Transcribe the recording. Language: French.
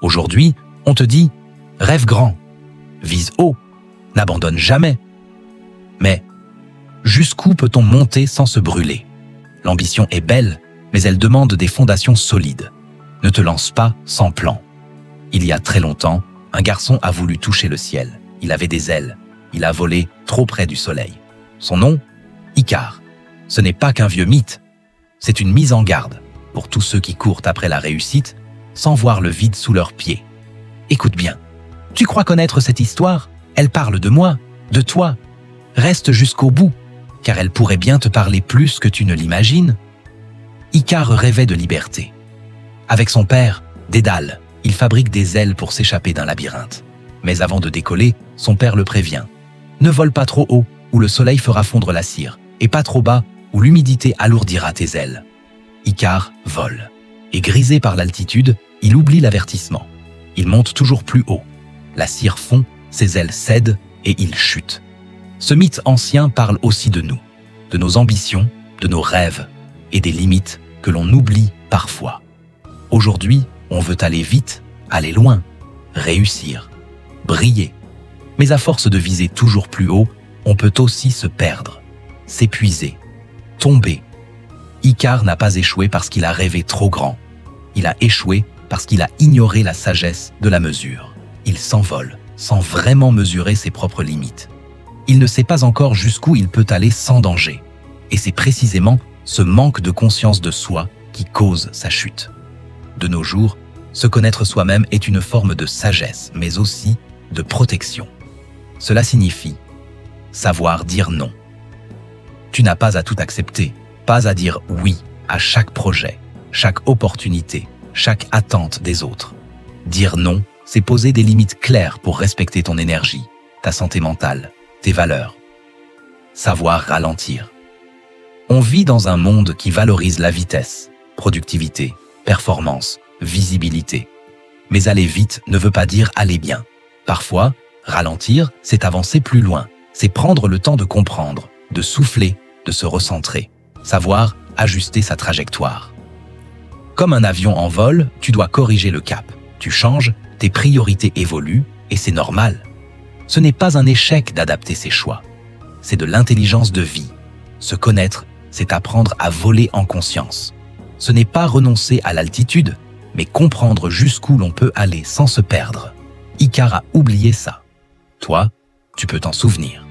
Aujourd'hui, on te dit « rêve grand, vise haut, n'abandonne jamais ». Mais jusqu'où peut-on monter sans se brûler? L'ambition est belle, mais elle demande des fondations solides. Ne te lance pas sans plan. Il y a très longtemps, un garçon a voulu toucher le ciel. Il avait des ailes. Il a volé trop près du soleil. Son nom? Icare. Ce n'est pas qu'un vieux mythe. C'est une mise en garde pour tous ceux qui courent après la réussite sans voir le vide sous leurs pieds. Écoute bien. Tu crois connaître cette histoire? Elle parle de moi, de toi. Reste jusqu'au bout, car elle pourrait bien te parler plus que tu ne l'imagines. Icare rêvait de liberté. Avec son père, Dédale, il fabrique des ailes pour s'échapper d'un labyrinthe. Mais avant de décoller, son père le prévient. Ne vole pas trop haut, ou le soleil fera fondre la cire, et pas trop bas, où l'humidité alourdira tes ailes. Icare vole. Et grisé par l'altitude, il oublie l'avertissement. Il monte toujours plus haut. La cire fond, ses ailes cèdent, et il chute. Ce mythe ancien parle aussi de nous, de nos ambitions, de nos rêves, et des limites que l'on oublie parfois. Aujourd'hui, on veut aller vite, aller loin, réussir, briller. Mais à force de viser toujours plus haut, on peut aussi se perdre, s'épuiser, tomber. Icare n'a pas échoué parce qu'il a rêvé trop grand. Il a échoué parce qu'il a ignoré la sagesse de la mesure. Il s'envole sans vraiment mesurer ses propres limites. Il ne sait pas encore jusqu'où il peut aller sans danger. Et c'est précisément ce manque de conscience de soi qui cause sa chute. De nos jours, se connaître soi-même est une forme de sagesse, mais aussi de protection. Cela signifie savoir dire non. Tu n'as pas à tout accepter, pas à dire oui à chaque projet, chaque opportunité, chaque attente des autres. Dire non, c'est poser des limites claires pour respecter ton énergie, ta santé mentale, tes valeurs. Savoir ralentir. On vit dans un monde qui valorise la vitesse, productivité, performance, visibilité. Mais aller vite ne veut pas dire aller bien. Parfois, ralentir, c'est avancer plus loin. C'est prendre le temps de comprendre, de souffler, de se recentrer. Savoir ajuster sa trajectoire. Comme un avion en vol, tu dois corriger le cap. Tu changes, tes priorités évoluent et c'est normal. Ce n'est pas un échec d'adapter ses choix. C'est de l'intelligence de vie. Se connaître, c'est apprendre à voler en conscience. Ce n'est pas renoncer à l'altitude, mais comprendre jusqu'où l'on peut aller sans se perdre. Icare a oublié ça. Toi, tu peux t'en souvenir.